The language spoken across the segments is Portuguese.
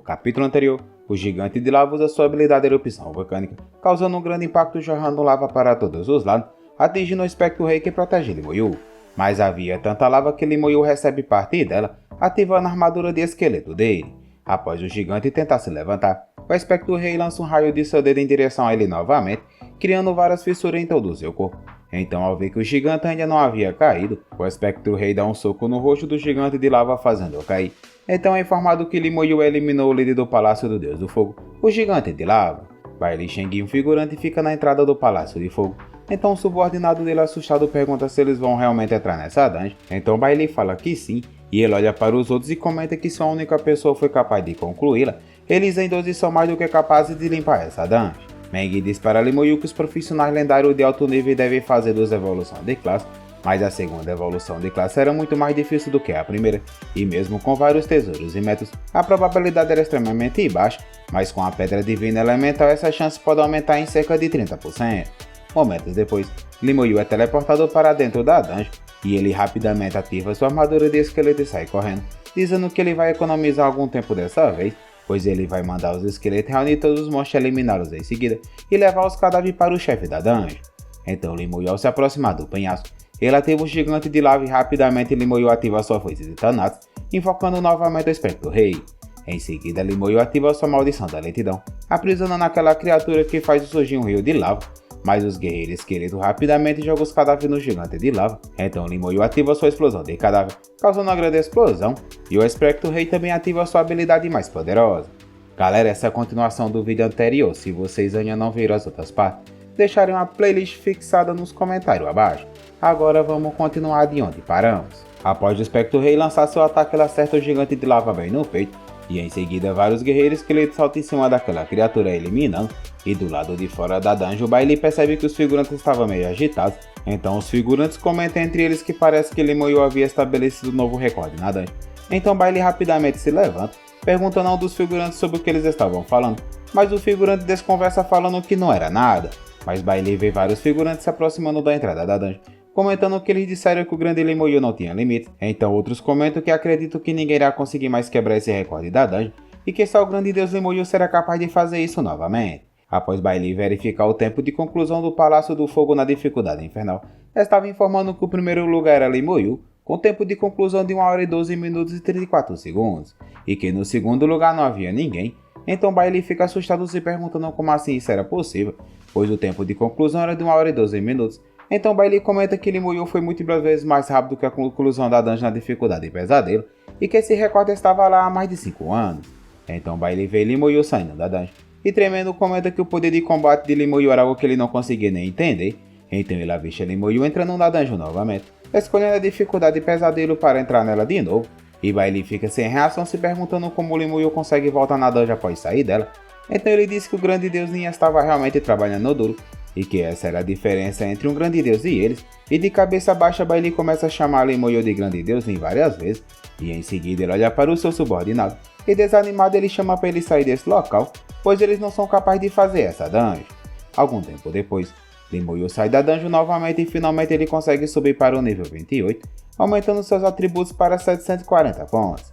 capítulo anterior, o gigante de lava usa sua habilidade de erupção vulcânica, causando um grande impacto jorrando lava para todos os lados, atingindo o espectro rei que protege Limoyu. Mas havia tanta lava que Limoyu recebe parte dela, ativando a armadura de esqueleto dele. Após o gigante tentar se levantar, o espectro rei lança um raio de seu dedo em direção a ele novamente, criando várias fissuras em todo o seu corpo. Então, ao ver que o gigante ainda não havia caído, o espectro rei dá um soco no rosto do gigante de lava fazendo-o cair. Então é informado que Limoyu eliminou o líder do Palácio do Deus do Fogo, o gigante de lava. Bai Li Sheng, um figurante, fica na entrada do Palácio de Fogo. Então o subordinado dele assustado pergunta se eles vão realmente entrar nessa dungeon. Então Bai Li fala que sim, e ele olha para os outros e comenta que se a única pessoa foi capaz de concluí-la, eles em 12 são mais do que capazes de limpar essa dungeon. Meng diz para Limoyu que os profissionais lendários de alto nível devem fazer 2 evoluções de classe, mas a segunda evolução de classe era muito mais difícil do que a primeira, e mesmo com vários tesouros e métodos, a probabilidade era extremamente baixa, mas com a pedra divina elemental essa chance pode aumentar em cerca de 30%. Momentos depois, Limoyu é teleportado para dentro da dungeon, e ele rapidamente ativa sua armadura de esqueleto e sai correndo, dizendo que ele vai economizar algum tempo dessa vez, pois ele vai mandar os esqueletos reunir todos os monstros e eliminá-los em seguida, e levar os cadáveres para o chefe da dungeon. Então Limoyu, ao se aproximar do penhasco, ele ativa o gigante de lava e rapidamente Limoyu ativa sua foice de Thanatos, invocando novamente o espectro rei. Em seguida, Limoyu ativa sua maldição da lentidão, aprisionando aquela criatura que faz surgir um rio de lava, mas os guerreiros esqueletos rapidamente jogam os cadáveres no gigante de lava. Então Limoyu ativa sua explosão de cadáver, causando uma grande explosão, e o espectro rei também ativa sua habilidade mais poderosa. Galera, essa é a continuação do vídeo anterior. Se vocês ainda não viram as outras partes, deixarem uma playlist fixada nos comentários abaixo. Agora vamos continuar de onde paramos. Após o espectro rei lançar seu ataque, ele acerta o gigante de lava bem no peito, e em seguida vários guerreiros esqueletos saltam em cima daquela criatura eliminando, e do lado de fora da dungeon, Bai Li percebe que os figurantes estavam meio agitados, então os figurantes comentam entre eles que parece que Limoyu havia estabelecido um novo recorde na dungeon. Então Bai Li rapidamente se levanta, perguntando a um dos figurantes sobre o que eles estavam falando, mas o figurante desconversa falando que não era nada, mas Bai Li vê vários figurantes se aproximando da entrada da dungeon, comentando que eles disseram que o grande Limoyu não tinha limite, então outros comentam que acreditam que ninguém irá conseguir mais quebrar esse recorde da dungeon, e que só o grande deus Limoyu será capaz de fazer isso novamente. Após Bai Li verificar o tempo de conclusão do Palácio do Fogo na dificuldade infernal, estava informando que o primeiro lugar era Limoyu, com tempo de conclusão de 1 hora e 12 minutos e 34 segundos, e que no segundo lugar não havia ninguém. Então Bai Li fica assustado se perguntando como assim isso era possível, pois o tempo de conclusão era de 1 hora e 12 minutos. Então Bai Li comenta que Limoyu foi múltiplas vezes mais rápido que a conclusão da dungeon na dificuldade pesadelo, e que esse recorde estava lá há mais de 5 anos. Então Bai Li vê Limoyu saindo da dungeon, e tremendo comenta que o poder de combate de Limoyu era algo que ele não conseguia nem entender. Então ele avista Limoyu entrando na dungeon novamente, escolhendo a dificuldade pesadelo para entrar nela de novo, e Bai Li fica sem reação se perguntando como Limoyu consegue voltar na dungeon após sair dela. Então ele diz que o grande deus Nin estava realmente trabalhando duro, e que essa era a diferença entre um grande deus e eles, e de cabeça baixa Bai Li começa a chamar Limoyu de grande deus Nin várias vezes, e em seguida ele olha para o seu subordinado, e desanimado ele chama para ele sair desse local, pois eles não são capazes de fazer essa dungeon. Algum tempo depois, Limoyu sai da dungeon novamente e finalmente ele consegue subir para o nível 28, aumentando seus atributos para 740 pontos.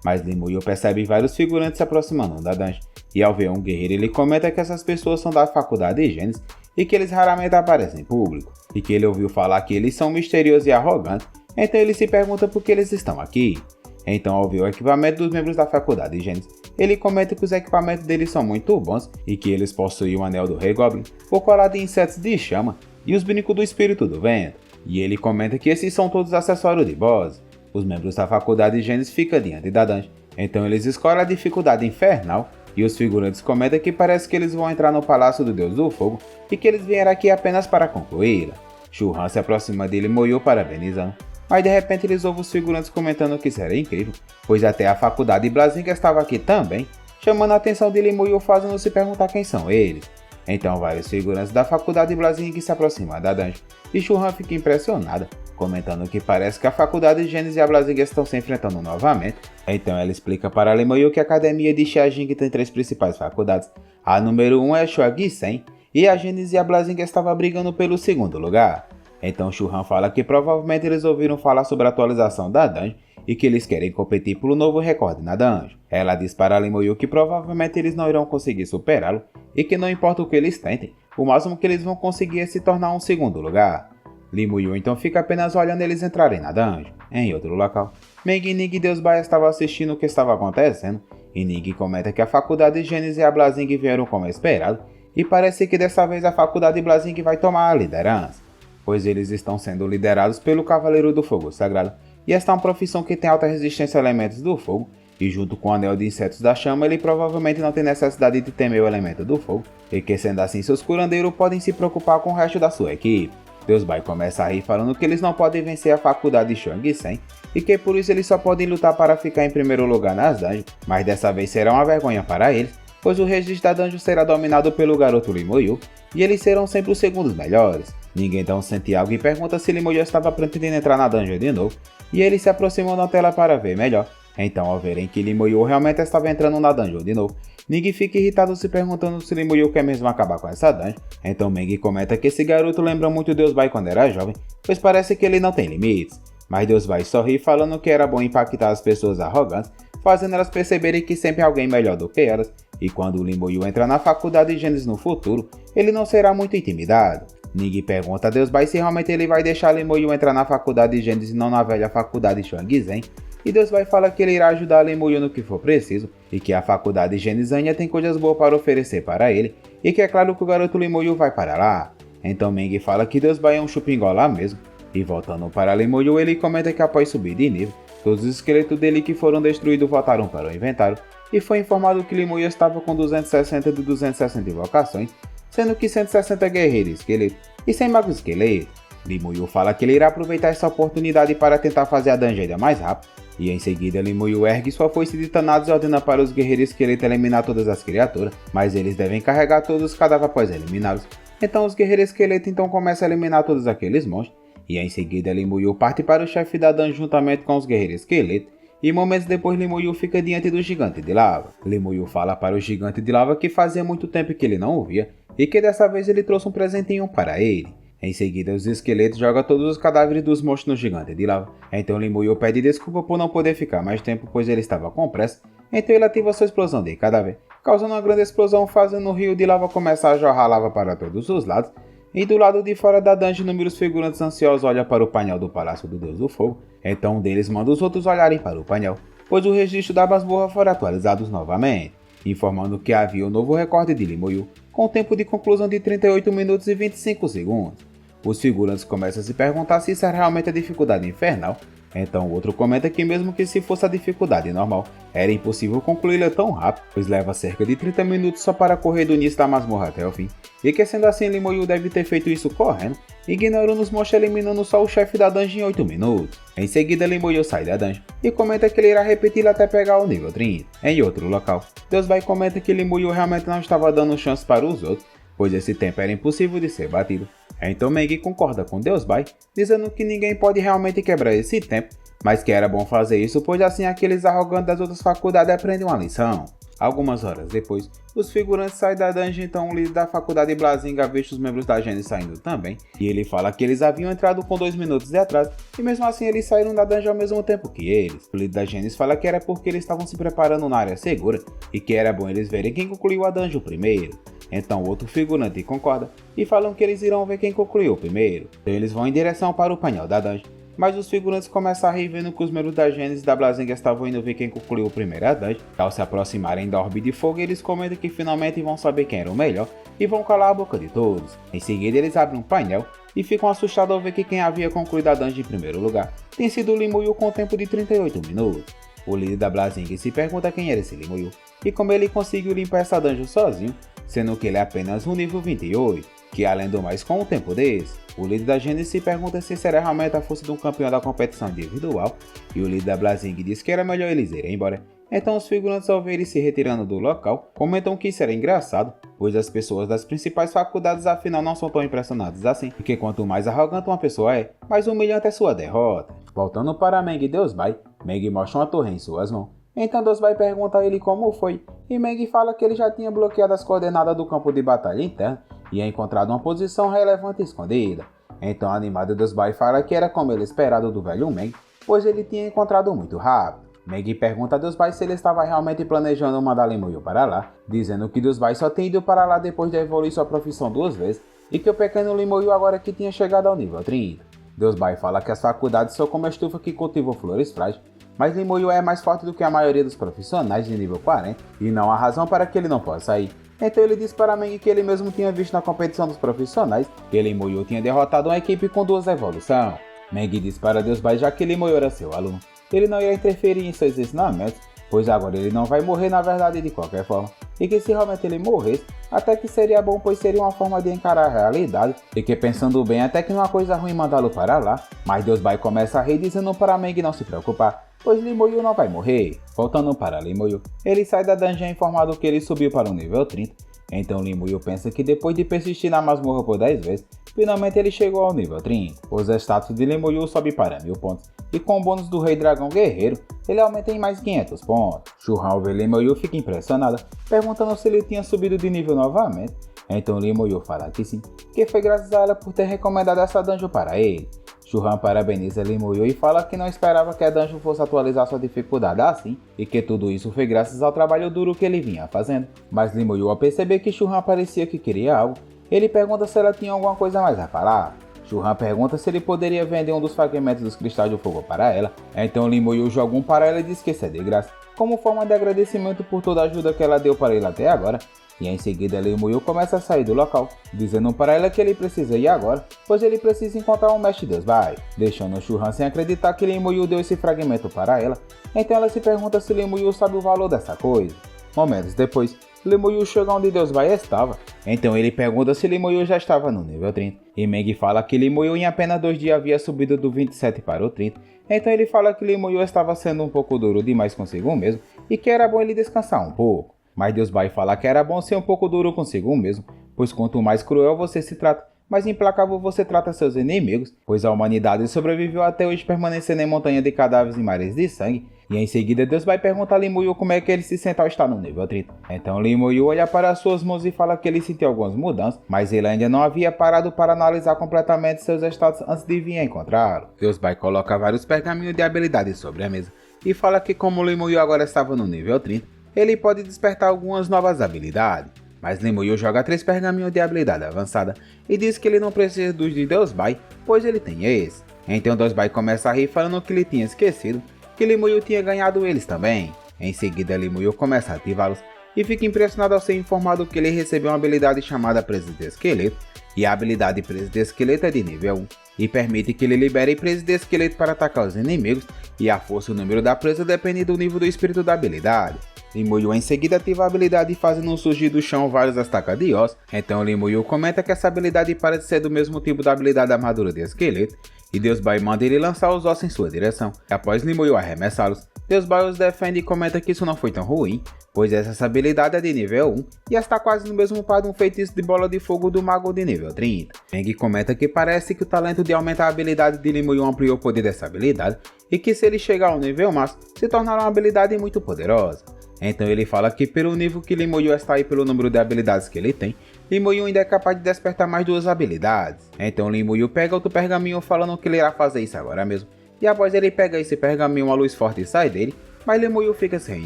Mas Limoyu percebe vários figurantes se aproximando da dungeon, e ao ver um guerreiro ele comenta que essas pessoas são da faculdade de Genes, e que eles raramente aparecem em público, e que ele ouviu falar que eles são misteriosos e arrogantes, então ele se pergunta por que eles estão aqui. Então ao ver o equipamento dos membros da faculdade de Genes, ele comenta que os equipamentos deles são muito bons, e que eles possuem o anel do Rei Goblin, o colar de insetos de chama, e os brincos do espírito do vento, e ele comenta que esses são todos acessórios de boss. Os membros da faculdade de Genes ficam diante da dungeon, então eles escolhem a dificuldade infernal, e os figurantes comentam que parece que eles vão entrar no Palácio do Deus do Fogo e que eles vieram aqui apenas para concluí-la. Shu Han se aproxima dele e Moyo parabenizando, mas de repente eles ouvem os figurantes comentando que seria incrível, pois até a faculdade de Blazinga estava aqui também, chamando a atenção dele e Moyo fazendo se perguntar quem são eles. Então vários figurantes da faculdade de Blazinga se aproximam da dungeon, e Shu Han fica impressionada, comentando que parece que a faculdade de Genes e a Blazinga estão se enfrentando novamente. Então ela explica para Limoyu que a academia de Xiajing tem 3 principais faculdades. A número 1 é a Shuagi-sen, e a Genes e a Blazinga estavam brigando pelo segundo lugar. Então Shu Han fala que provavelmente eles ouviram falar sobre a atualização da dungeon, e que eles querem competir pelo novo recorde na dungeon. Ela diz para Limoyu que provavelmente eles não irão conseguir superá-lo e que não importa o que eles tentem, o máximo que eles vão conseguir é se tornar um segundo lugar. Limoyu então fica apenas olhando eles entrarem na dungeon. Em outro local, Meng, Ning e Deus Bai estavam assistindo o que estava acontecendo, e Ning comenta que a faculdade de Genis e a Blazing vieram como esperado, e parece que dessa vez a faculdade Blazing vai tomar a liderança, pois eles estão sendo liderados pelo Cavaleiro do Fogo Sagrado, e esta é uma profissão que tem alta resistência a elementos do fogo, e junto com o Anel de Insetos da Chama ele provavelmente não tem necessidade de temer o elemento do fogo, e que sendo assim seus curandeiros podem se preocupar com o resto da sua equipe. Deus Bai começa a rir falando que eles não podem vencer a faculdade Shang Sen e que por isso eles só podem lutar para ficar em primeiro lugar nas dungeons, mas dessa vez será uma vergonha para eles, pois o registro da dungeon será dominado pelo garoto Limoyu e eles serão sempre os segundos melhores. Ninguém então sente algo e pergunta se Limoyu estava pretendendo entrar na dungeon de novo, e eles se aproximam da tela para ver melhor. Então, ao verem que Limoyu realmente estava entrando na dungeon de novo, Ning fica irritado se perguntando se Limoyu quer mesmo acabar com essa dungeon. Então Meng comenta que esse garoto lembra muito Deus Bai quando era jovem, pois parece que ele não tem limites. Mas Deus Bai sorri falando que era bom impactar as pessoas arrogantes, fazendo elas perceberem que sempre há alguém melhor do que elas, e quando o Limoyu entrar na faculdade de Genis no futuro, ele não será muito intimidado. Ning pergunta a Deus Bai se realmente ele vai deixar Limoyu entrar na faculdade de Genis e não na velha faculdade Shang Zen, e Deus Bai fala que ele irá ajudar Limoyu no que for preciso, e que a faculdade Genizania tem coisas boas para oferecer para ele, e que é claro que o garoto Limoyu vai para lá. Então Meng fala que Deus Bai é um chupingola mesmo, e voltando para Limoyu ele comenta que após subir de nível, todos os esqueletos dele que foram destruídos voltaram para o inventário, e foi informado que Limoyu estava com 260 de 260 invocações, sendo que 160 guerreiros esqueletos e 100 magos esqueletos. Limoyu fala que ele irá aproveitar essa oportunidade para tentar fazer a dungeon ainda mais rápido, e em seguida Limoyu ergue sua foice de Thanatos e ordena para os guerreiros esqueletos eliminar todas as criaturas, mas eles devem carregar todos os cadáveres após eliminá-los. Então os guerreiros esqueletos então começam a eliminar todos aqueles monstros, e em seguida Limoyu parte para o chefe da dungeon juntamente com os guerreiros esqueletos, e momentos depois Limoyu fica diante do gigante de lava. Limoyu fala para o gigante de lava que fazia muito tempo que ele não o via, e que dessa vez ele trouxe um presentinho para ele. Em seguida, os esqueletos jogam todos os cadáveres dos monstros no gigante de lava. Então Limoyu pede desculpa por não poder ficar mais tempo, pois ele estava com pressa. Então ele ativa sua explosão de cadáver, causando uma grande explosão, fazendo o rio de lava começar a jorrar lava para todos os lados. E do lado de fora da dungeon, inúmeros figurantes ansiosos olham para o painel do Palácio do Deus do Fogo. Então um deles manda os outros olharem para o painel, pois o registro da masmorra foi atualizado novamente, informando que havia um novo recorde de Limoyu, com tempo de conclusão de 38 minutos e 25 segundos. Os figurantes começam a se perguntar se isso é realmente a dificuldade infernal. Então o outro comenta que mesmo que se fosse a dificuldade normal, era impossível concluí-la tão rápido, pois leva cerca de 30 minutos só para correr do início da masmorra até o fim, e que sendo assim Limoyu deve ter feito isso correndo, ignorando os monstros eliminando só o chefe da dungeon em 8 minutos. Em seguida Limoyu sai da dungeon, e comenta que ele irá repeti-la até pegar o nível 30. Em outro local, Deus Bai comenta que Limoyu realmente não estava dando chance para os outros, pois esse tempo era impossível de ser batido. Então Meng concorda com Deus Bai, dizendo que ninguém pode realmente quebrar esse tempo, mas que era bom fazer isso, pois assim aqueles arrogantes das outras faculdades aprendem uma lição. Algumas horas depois, os figurantes saem da dungeon, então o líder da faculdade Blazinga vê os membros da Genis saindo também, e ele fala que eles haviam entrado com 2 minutos de atraso, e mesmo assim eles saíram da dungeon ao mesmo tempo que eles. O líder da Genis fala que era porque eles estavam se preparando na área segura, e que era bom eles verem quem concluiu a dungeon primeiro. Então outro figurante concorda, e falam que eles irão ver quem concluiu primeiro. Então eles vão em direção para o painel da dungeon, mas os figurantes começam a rir vendo que os membros da Genis e da Blazinga estavam indo ver quem concluiu o primeiro a dungeon. Ao se aproximarem da orbe de fogo, eles comentam que finalmente vão saber quem era o melhor e vão calar a boca de todos. Em seguida eles abrem um painel e ficam assustados ao ver que quem havia concluído a dungeon em primeiro lugar tem sido o Limoyu com tempo de 38 minutos. O líder da Blazinga se pergunta quem era esse Limoyu e como ele conseguiu limpar essa dungeon sozinho, sendo que ele é apenas um nível 28, que além do mais com um tempo desse. O líder da Genis se pergunta se será realmente a força de um campeão da competição individual, e o líder da Blazing diz que era melhor eles irem embora. Então os figurantes ao ver ele se retirando do local, comentam que isso era engraçado, pois as pessoas das principais faculdades afinal não são tão impressionadas assim, porque quanto mais arrogante uma pessoa é, mais humilhante é sua derrota. Voltando para Meng e Deus Bai, Meng mostra uma torre em suas mãos. Então Deus Bai pergunta a ele como foi, e Meng fala que ele já tinha bloqueado as coordenadas do campo de batalha interno e encontrado uma posição relevante escondida. Então animado Deus Bai fala que era como ele esperado do velho Meng, pois ele tinha encontrado muito rápido. Meg pergunta a Deus Bai se ele estava realmente planejando mandar Lee Moyu para lá, dizendo que Deus Bai só tinha ido para lá depois de evoluir sua profissão 2 vezes e que o pequeno Lee Moyu agora que tinha chegado ao nível 30. Deus Bai fala que as faculdades são como a estufa que cultiva flores frágeis, mas Lee Moyu é mais forte do que a maioria dos profissionais de nível 40 e não há razão para que ele não possa sair. Então ele diz para Meg que ele mesmo tinha visto na competição dos profissionais que Lee Moyu tinha derrotado uma equipe com 2 evoluções. Meg diz para Deus Bai já que Lee Moyu era seu aluno, ele não irá interferir em seus ensinamentos, pois agora ele não vai morrer na verdade de qualquer forma, e que se realmente ele morresse, até que seria bom, pois seria uma forma de encarar a realidade, e que pensando bem até que não é uma coisa ruim mandá-lo para lá, mas Deus Bai começa a rir dizendo para Meg não se preocupar, pois Lee Moyu não vai morrer. Voltando para Lee Moyu, ele sai da dungeon informado que ele subiu para o nível 30, então Lee Moyu pensa que depois de persistir na masmorra por 10 vezes, finalmente ele chegou ao nível 30. Os status de Lee Moyu sobem para 1000 pontos, e com o bônus do Rei Dragão Guerreiro, ele aumenta em mais 500 pontos. Shuhan ao ver Lee Moyu fica impressionada, perguntando se ele tinha subido de nível novamente. Então Lee Moyu fala que sim, que foi graças a ela por ter recomendado essa dungeon para ele. Shuhan parabeniza Lee Moyu e fala que não esperava que a dungeon fosse atualizar sua dificuldade assim, e que tudo isso foi graças ao trabalho duro que ele vinha fazendo. Mas Lee Moyu, ao perceber que Shuhan parecia que queria algo, ele pergunta se ela tinha alguma coisa mais a falar. Shuhan pergunta se ele poderia vender um dos fragmentos dos cristais do fogo para ela, então Lee Moyu joga um para ela e diz que isso é de graça, como forma de agradecimento por toda a ajuda que ela deu para ele até agora. E em seguida Lee Moyu começa a sair do local, dizendo para ela que ele precisa ir agora, pois ele precisa encontrar o mestre Deus Bai, deixando Shuhan sem acreditar que Lee Moyu deu esse fragmento para ela. Então ela se pergunta se Lee Moyu sabe o valor dessa coisa. Momentos depois, Lee Moyu chega onde Deus Bai estava, então ele pergunta se Lee Moyu já estava no nível 30, e Meg fala que Lee Moyu em apenas 2 dias havia subido do 27 para o 30, então ele fala que Lee Moyu estava sendo um pouco duro demais consigo mesmo, e que era bom ele descansar um pouco. Mas Deus Bai fala que era bom ser um pouco duro consigo mesmo, pois quanto mais cruel você se trata, mais implacável você trata seus inimigos, pois a humanidade sobreviveu até hoje permanecendo em montanha de cadáveres e mares de sangue. E em seguida Deus Bai pergunta a Lee Moyu como é que ele se sente ao estar no nível 30. Então Lee Moyu olha para suas mãos e fala que ele sentiu algumas mudanças, mas ele ainda não havia parado para analisar completamente seus status antes de vir encontrá-lo. Deus Bai coloca vários pergaminhos de habilidades sobre a mesa, e fala que como Lee Moyu agora estava no nível 30, ele pode despertar algumas novas habilidades. Mas Lee Moyu joga 3 pergaminhos de habilidade avançada e diz que ele não precisa dos de Deus Bai, pois ele tem esse. Então Deus Bai começa a rir falando que ele tinha esquecido que Lee Moyu tinha ganhado eles também. Em seguida Lee Moyu começa a ativá-los e fica impressionado ao ser informado que ele recebeu uma habilidade chamada Presa de Esqueleto, e a habilidade Presa de Esqueleto é de nível 1 e permite que ele libere Presa de Esqueleto para atacar os inimigos, e a força e o número da presa depende do nível do espírito da habilidade. Lee Moyu em seguida ativa a habilidade fazendo surgir do chão várias estacas de ossos, então Lee Moyu comenta que essa habilidade parece ser do mesmo tipo da habilidade Armadura de Esqueleto, e Deus Bai manda ele lançar os ossos em sua direção. Após Lee Moyu arremessá-los, Deus Bai os defende e comenta que isso não foi tão ruim, pois essa habilidade é de nível 1 e está quase no mesmo par de um feitiço de bola de fogo do mago de nível 30. Meng comenta que parece que o talento de aumentar a habilidade de Lee Moyu ampliou o poder dessa habilidade, e que se ele chegar ao nível máximo, se tornará uma habilidade muito poderosa. Então ele fala que pelo nível que Lee Moyu está e pelo número de habilidades que ele tem, Lee Moyu ainda é capaz de despertar mais 2 habilidades. Então Lee Moyu pega outro pergaminho falando que ele irá fazer isso agora mesmo, e após ele pega esse pergaminho uma luz forte sai dele, mas Lee Moyu fica sem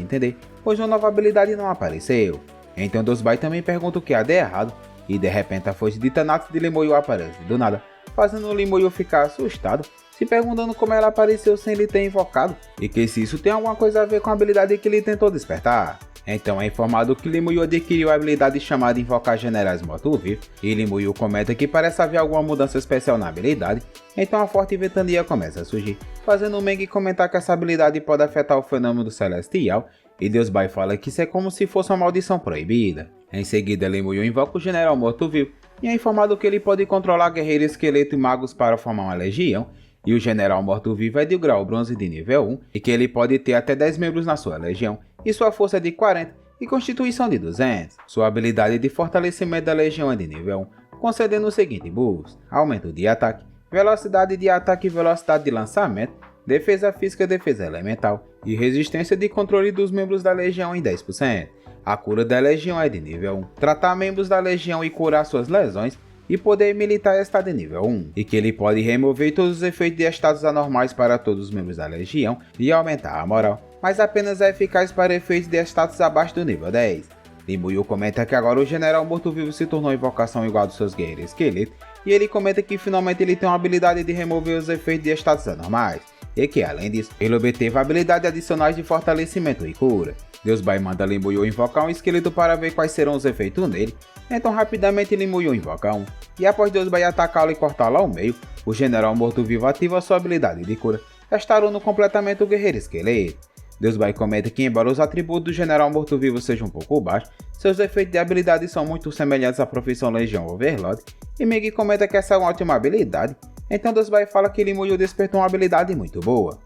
entender, pois uma nova habilidade não apareceu. Então Deus Bai também pergunta o que há de errado, e de repente a foice de Thanatos de Lee Moyu aparece do nada, fazendo Lee Moyu ficar assustado, se perguntando como ela apareceu sem ele ter invocado, e que se isso tem alguma coisa a ver com a habilidade que ele tentou despertar. Então é informado que Lee Moyu adquiriu a habilidade chamada Invocar Generais Mortos-Vivos, e Lee Moyu comenta que parece haver alguma mudança especial na habilidade, então a forte ventania começa a surgir, fazendo o Meng comentar que essa habilidade pode afetar o fenômeno celestial, e Deus Bai fala que isso é como se fosse uma maldição proibida. Em seguida Lee Moyu invoca o General Morto-Vivo, e é informado que ele pode controlar guerreiros, esqueleto e magos para formar uma legião, e o General Morto-Vivo é de grau bronze de nível 1, e que ele pode ter até 10 membros na sua legião, e sua força é de 40 e constituição de 200. Sua habilidade de fortalecimento da legião é de nível 1, concedendo o seguinte buffs: aumento de ataque, velocidade de ataque e velocidade de lançamento, defesa física, defesa elemental e resistência de controle dos membros da legião em 10%. A cura da legião é de nível 1, tratar membros da legião e curar suas lesões, e poder militar está de nível 1, e que ele pode remover todos os efeitos de estados anormais para todos os membros da legião e aumentar a moral, mas apenas é eficaz para efeitos de status abaixo do nível 10. Limuyu comenta que agora o general morto-vivo se tornou invocação igual dos seus guerreiros esqueleto, e ele comenta que finalmente ele tem uma habilidade de remover os efeitos de status anormais, e que além disso, ele obteve habilidades adicionais de fortalecimento e cura. Deus Bai manda Limuyu invocar um esqueleto para ver quais serão os efeitos nele, então rapidamente Limuyu invoca um, e após Deus Bai atacá-lo e cortá-lo ao meio, o general morto-vivo ativa sua habilidade de cura, restaurando completamente o guerreiro esqueleto. Deus Bai comenta que embora os atributos do general morto-vivo sejam um pouco baixos, seus efeitos de habilidade são muito semelhantes à profissão Legião Overlord, e Megi comenta que essa é uma ótima habilidade, então Deus Bai fala que Limuyu despertou uma habilidade muito boa.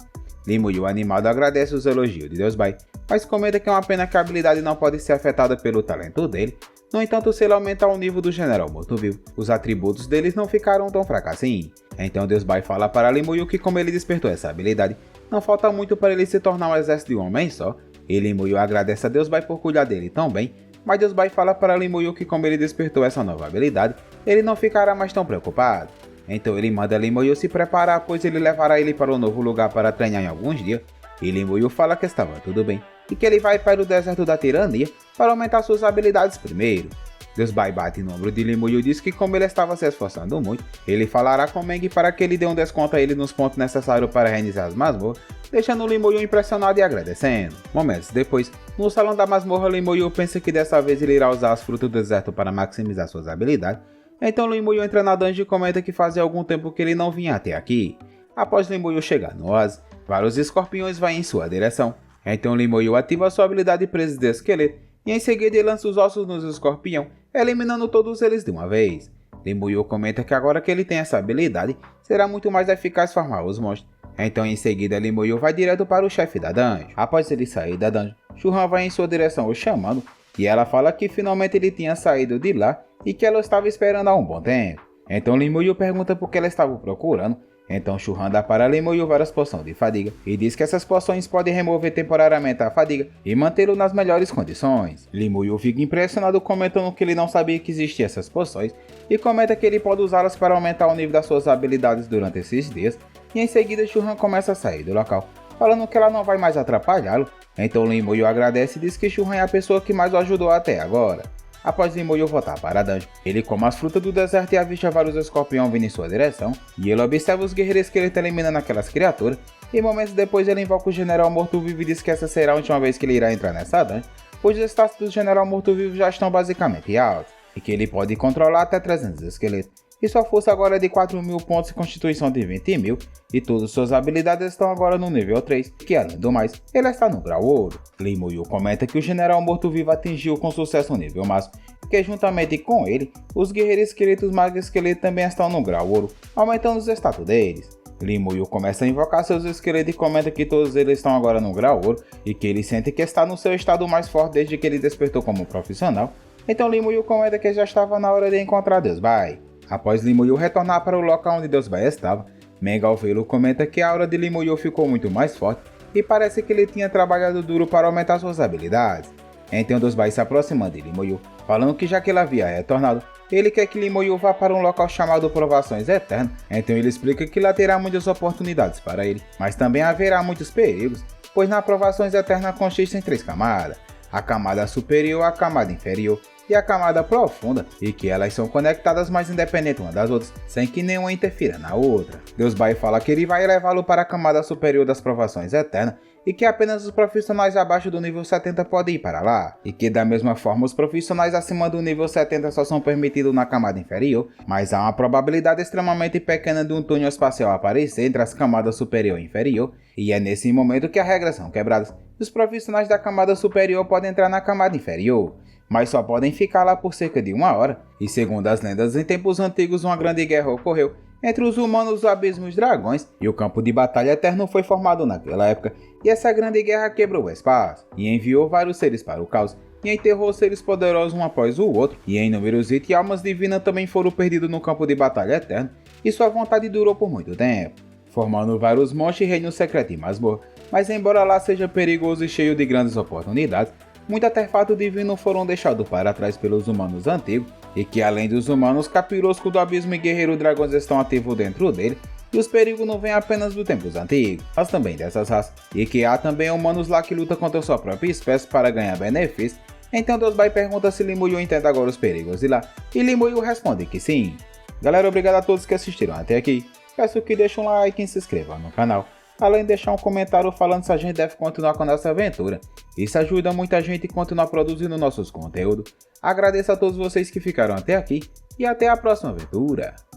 Limuyu animado agradece os elogios de Deus Bai, mas comenta que é uma pena que a habilidade não pode ser afetada pelo talento dele. No entanto, se ele aumentar o nível do general morto-vivo, os atributos deles não ficaram tão fracos assim. Então Deus Bai fala para Limuyu que como ele despertou essa habilidade, não falta muito para ele se tornar um exército de um homem só, e Limuyu agradece a Deus Bai por cuidar dele tão bem, mas Deus Bai fala para Limuyu que como ele despertou essa nova habilidade, ele não ficará mais tão preocupado. Então ele manda Limuyu se preparar, pois ele levará ele para um novo lugar para treinar em alguns dias, e Limuyu fala que estava tudo bem, e que ele vai para o deserto da tirania para aumentar suas habilidades primeiro. Deus Bai bate no ombro de Limuyu e diz que como ele estava se esforçando muito, ele falará com Meng para que ele dê um desconto a ele nos pontos necessários para reiniciar as masmorras, deixando Limuyu impressionado e agradecendo. Momentos depois, no salão da masmorra, Limuyu pensa que dessa vez ele irá usar as frutas do deserto para maximizar suas habilidades, então Limuyu entra na dungeon e comenta que fazia algum tempo que ele não vinha até aqui. Após Limuyu chegar no oásis, vários escorpiões vão em sua direção, então Limuyu ativa sua habilidade presa de esqueleto, e em seguida ele lança os ossos nos escorpião, eliminando todos eles de uma vez. Limuyu comenta que agora que ele tem essa habilidade, será muito mais eficaz farmar os monstros. Então em seguida Limuyu vai direto para o chefe da dungeon. Após ele sair da dungeon, Shuhan vai em sua direção o chamando, e ela fala que finalmente ele tinha saído de lá e que ela estava esperando há um bom tempo. Então Limuyu pergunta por que ela estava procurando. Então Shuhan dá para Limuyu várias poções de fadiga e diz que essas poções podem remover temporariamente a fadiga e mantê-lo nas melhores condições. Limuyu fica impressionado comentando que ele não sabia que existiam essas poções e comenta que ele pode usá-las para aumentar o nível das suas habilidades durante esses dias, e em seguida Shuhan começa a sair do local, falando que ela não vai mais atrapalhá-lo. Então Limuyu agradece e diz que Shuhan é a pessoa que mais o ajudou até agora. Após Limuyu voltar para a dungeon, ele come as frutas do deserto e avista vários escorpiões vindo em sua direção, e ele observa os guerreiros que ele está eliminando aquelas criaturas, e momentos depois ele invoca o general morto-vivo e diz que essa será a última vez que ele irá entrar nessa dungeon, pois os status do general morto-vivo já estão basicamente altos, e que ele pode controlar até 300 esqueletos, e sua força agora é de 4.000 pontos e constituição de 20.000, e todas suas habilidades estão agora no nível 3, que além do mais, ele está no grau ouro. Limuyu comenta que o general morto-vivo atingiu com sucesso o nível máximo, e que juntamente com ele, os guerreiros esqueletos magos esqueletos também estão no grau ouro, aumentando os status deles. Limuyu começa a invocar seus esqueletos e comenta que todos eles estão agora no grau ouro, e que ele sente que está no seu estado mais forte desde que ele despertou como profissional, então Limuyu comenta que já estava na hora de encontrar Deus Bai. Após Limuyu retornar para o local onde Deus Bai estava, Meng ao vê-lo comenta que a aura de Limuyu ficou muito mais forte e parece que ele tinha trabalhado duro para aumentar suas habilidades. Então Deus Bai se aproxima de Limuyu, falando que já que ele havia retornado, ele quer que Limuyu vá para um local chamado Provações Eternas, então ele explica que lá terá muitas oportunidades para ele, mas também haverá muitos perigos, pois na Provações Eternas consiste em 3 camadas, a camada superior, a camada inferior e a camada profunda, e que elas são conectadas mais independentes uma das outras, sem que nenhuma interfira na outra. Deus Bai fala que ele vai levá-lo para a camada superior das Provações Eternas, e que apenas os profissionais abaixo do nível 70 podem ir para lá, e que da mesma forma os profissionais acima do nível 70 só são permitidos na camada inferior, mas há uma probabilidade extremamente pequena de um túnel espacial aparecer entre as camadas superior e inferior, e é nesse momento que as regras são quebradas. Os profissionais da camada superior podem entrar na camada inferior, mas só podem ficar lá por cerca de 1 hora, e segundo as lendas, em tempos antigos uma grande guerra ocorreu entre os humanos, os abismos e os dragões, e o campo de batalha eterno foi formado naquela época, e essa grande guerra quebrou o espaço, e enviou vários seres para o caos, e enterrou seres poderosos um após o outro, e inúmeros itens e almas divinas também foram perdidos no campo de batalha eterno, e sua vontade durou por muito tempo, formando vários monstros e reinos secretos e masmorra. Mas embora lá seja perigoso e cheio de grandes oportunidades, muito artefato divino foram deixados para trás pelos humanos antigos, e que além dos humanos, Capirosco do Abismo e Guerreiro Dragões estão ativos dentro dele, e os perigos não vêm apenas dos tempos antigos, mas também dessas raças, e que há também humanos lá que lutam contra sua própria espécie para ganhar benefícios. Então Dosbai pergunta se Limuyu entende agora os perigos de lá, e Limuyu responde que sim. Galera, obrigado a todos que assistiram até aqui, peço que deixem um like e se inscrevam no canal, além de deixar um comentário falando se a gente deve continuar com a nossa aventura. Isso ajuda muita gente a continuar produzindo nossos conteúdos. Agradeço a todos vocês que ficaram até aqui, e até a próxima aventura.